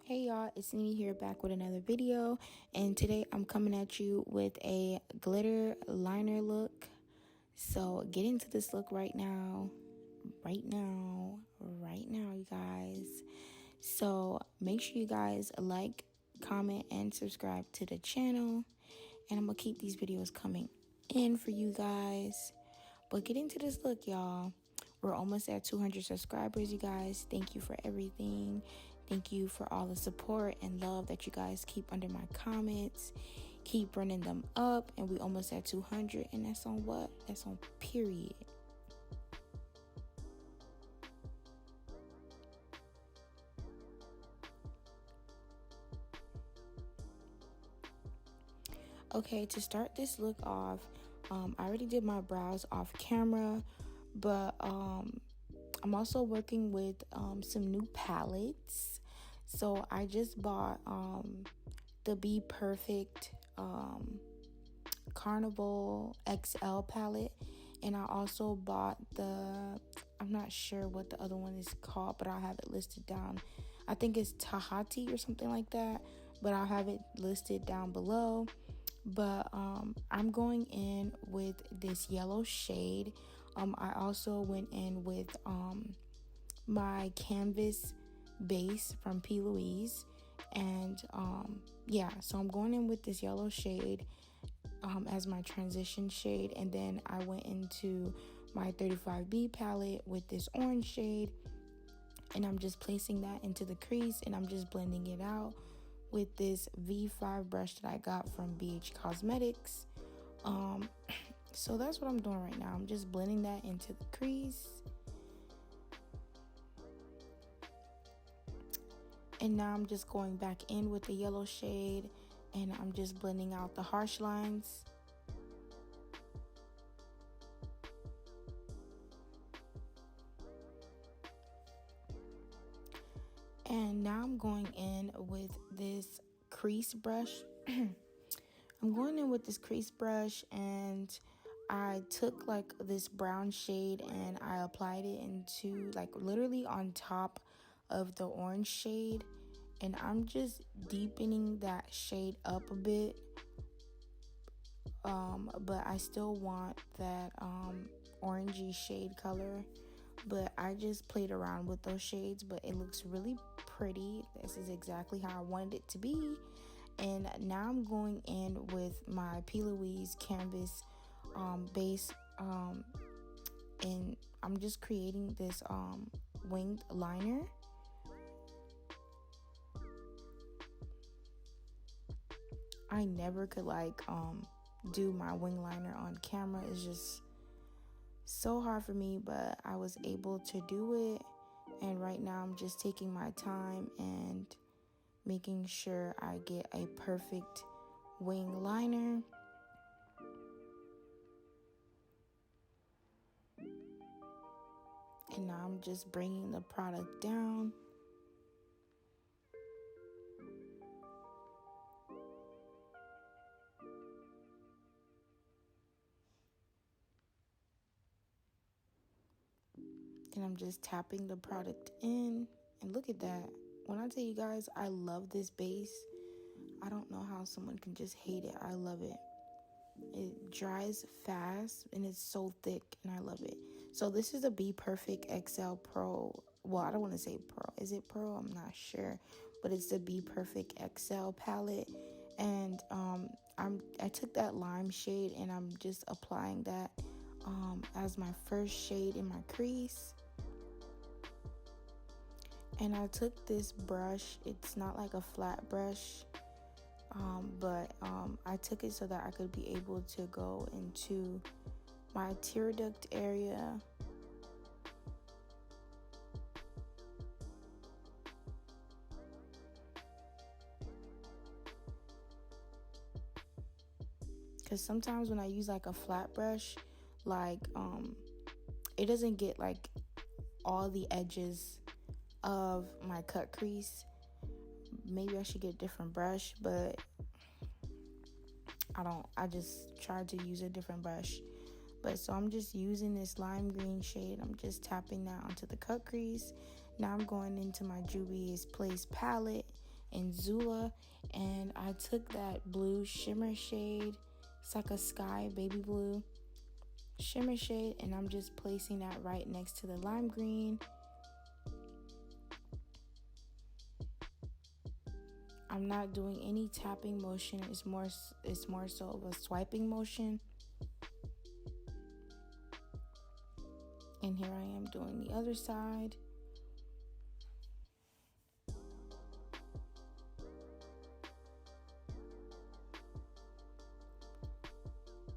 Hey y'all, it's Nene here back with another video, and today I'm coming at you with a glitter liner look. So get into this look right now, you guys. So make sure you guys like, comment, and subscribe to the channel, and I'm gonna keep these videos coming in for you guys. But get into this look, y'all. We're almost at 200 subscribers, you guys. Thank you for everything. Thank you for all the support and love that you guys keep under my comments. Keep running them up, and we almost at 200, and that's on what? That's on period. Okay, to start this look off, I already did my brows off camera, but I'm also working with some new palettes. So I just bought the Be Perfect Carnival XL palette, and I also bought the, I'm not sure what the other one is called, but I'll have it listed down. I think it's Tahati or something like that, but I'll have it listed down below. But I'm going in with this yellow shade. I also went in with my canvas base from Louise, and yeah, so I'm going in with this yellow shade as my transition shade, and then I went into my 35B palette with this orange shade, and I'm just placing that into the crease, and I'm just blending it out with this V5 brush that I got from BH Cosmetics. So that's what I'm doing right now. I'm just blending that into the crease. And now I'm just going back in with the yellow shade, and I'm just blending out the harsh lines. And now I'm going in with this crease brush. I'm going in with this crease brush, and I took like this brown shade and I applied it into like literally on top of the orange shade, and I'm just deepening that shade up a bit. But I still want that orangey shade color. But I just played around with those shades, but it looks really pretty. This is exactly how I wanted it to be. And now I'm going in with my P. Louise canvas base, and I'm just creating this winged liner. I never could like do my wing liner on camera. It's just so hard for me, but I was able to do it, and right now I'm just taking my time and making sure I get a perfect wing liner. And now I'm just bringing the product down. And I'm just tapping the product in, and look at that. When I tell you guys, I love this base. I don't know how someone can just hate it. I love it. It dries fast, and it's so thick, and I love it. So this is a Be Perfect XL Pro. Well, I don't want to say Pro. Is it Pro? I'm not sure. But it's the Be Perfect XL palette. And I took that lime shade, and I'm just applying that as my first shade in my crease. And I took this brush. It's not like a flat brush, but I took it so that I could be able to go into my tear duct area. Because sometimes when I use like a flat brush, like it doesn't get like all the edges of my cut crease. Maybe I should get a different brush, but I just tried to use a different brush. But so I'm just using this lime green shade. I'm just tapping that onto the cut crease. Now I'm going into my Juvias Place palette, in Zulu, and I took that blue shimmer shade. It's like a sky baby blue shimmer shade, and I'm just placing that right next to the lime green. I'm not doing any tapping motion. It's more so of a swiping motion. And here I am doing the other side.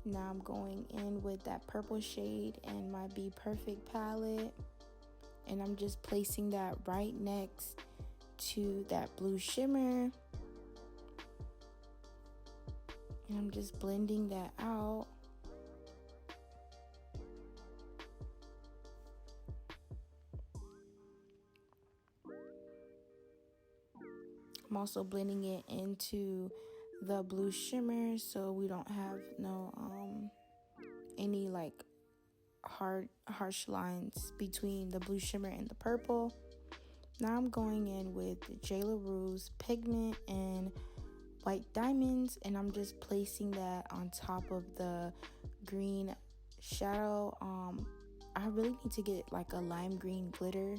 Now I'm going in with that purple shade and my Be Perfect palette, and I'm just placing that right next to that blue shimmer, and I'm just blending that out. I'm also blending it into the blue shimmer so we don't have any like harsh lines between the blue shimmer and the purple. Now I'm going in with J. LaRue's pigment and white diamonds, and I'm just placing that on top of the green shadow. I really need to get like a lime green glitter,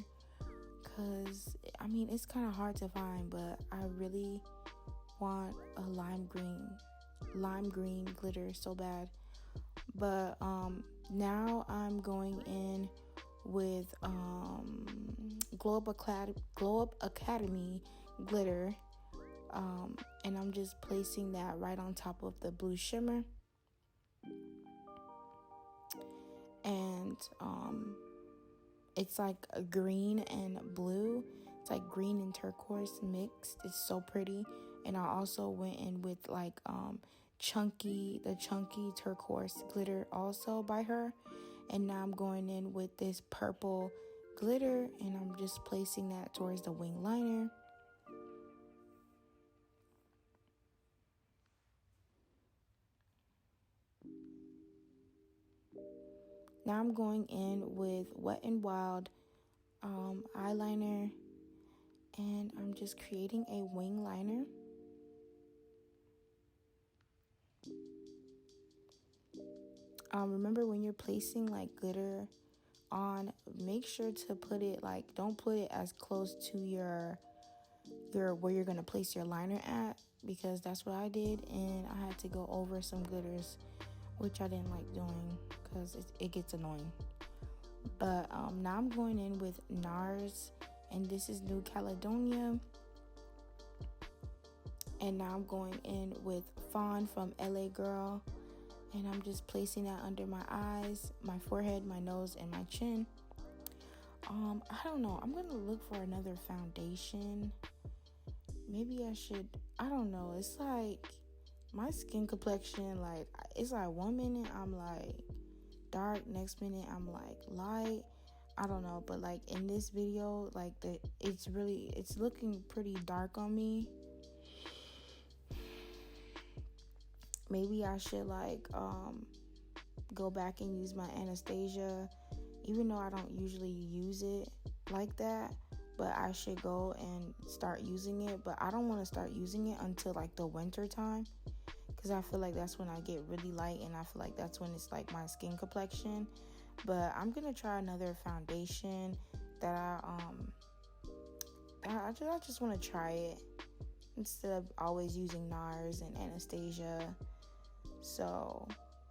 because I mean it's kind of hard to find, but I really want a lime green glitter so bad. But now I'm going in with Glowup Academy glitter, and I'm just placing that right on top of the blue shimmer. And it's like a green and blue. It's like green and turquoise mixed. It's so pretty. And I also went in with like chunky turquoise glitter also by her. And now I'm going in with this purple glitter, and I'm just placing that towards the wing liner. Now I'm going in with Wet and Wild eyeliner, and I'm just creating a wing liner. Remember, when you're placing like glitter on, make sure to put it like, don't put it as close to your where you're gonna place your liner at, because that's what I did, and I had to go over some glitters, which I didn't like doing because it gets annoying. But now I'm going in with Nars, and this is New Caledonia. And now I'm going in with Fawn from LA Girl, and I'm just placing that under my eyes, my forehead, my nose, and my chin. I don't know. I'm gonna look for another foundation. Maybe I should. I don't know. It's like my skin complexion. Like, it's like 1 minute I'm like dark, next minute I'm like light. I don't know. But like in this video, like it's looking pretty dark on me. Maybe I should like go back and use my Anastasia, even though I don't usually use it like that, but I should go and start using it. But I don't want to start using it until like the winter time, because I feel like that's when I get really light, and I feel like that's when it's like my skin complexion. But I'm gonna try another foundation that I just want to try it instead of always using Nars and Anastasia. So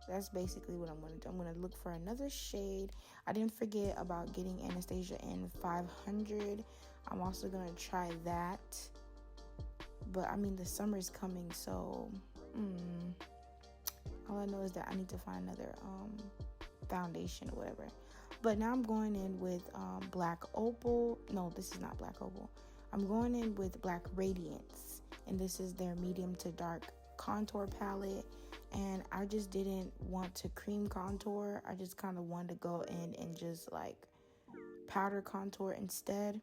that's basically what I'm going to do. I'm going to look for another shade. I didn't forget about getting Anastasia in 500. I'm also going to try that. But I mean, the summer is coming, so all I know is that I need to find another foundation or whatever. But now I'm going in with Black Opal. No, this is not Black Opal. I'm going in with Black Radiance, and this is their medium to dark contour palette. And I just didn't want to cream contour. I just kind of wanted to go in and just like powder contour instead.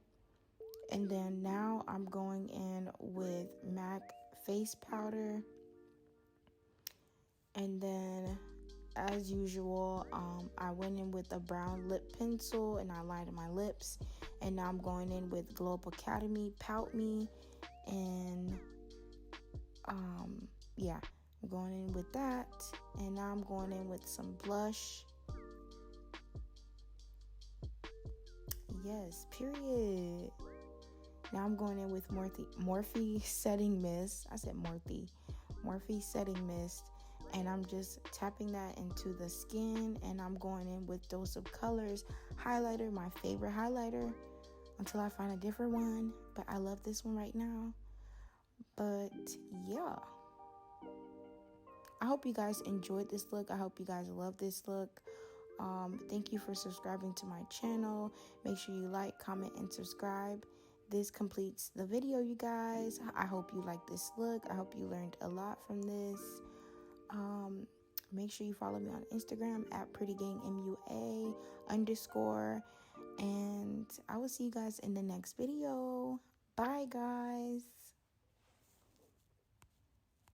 And then now I'm going in with MAC face powder. And then as usual, I went in with a brown lip pencil and I lined my lips. And now I'm going in with Glowup Academy Pout Me. And yeah, I'm going in with that. And now I'm going in with some blush. Yes, period. Now I'm going in with Morphe setting mist. I said Morphe setting mist. And I'm just tapping that into the skin. And I'm going in with Dose of Colors highlighter, my favorite highlighter, until I find a different one. But I love this one right now. But yeah, I hope you guys enjoyed this look. I hope you guys love this look. Thank you for subscribing to my channel. Make sure you like, comment, and subscribe. This completes the video, you guys. I hope you like this look. I hope you learned a lot from this. Make sure you follow me on Instagram at PrettyGangMUA_. And I will see you guys in the next video. Bye, guys.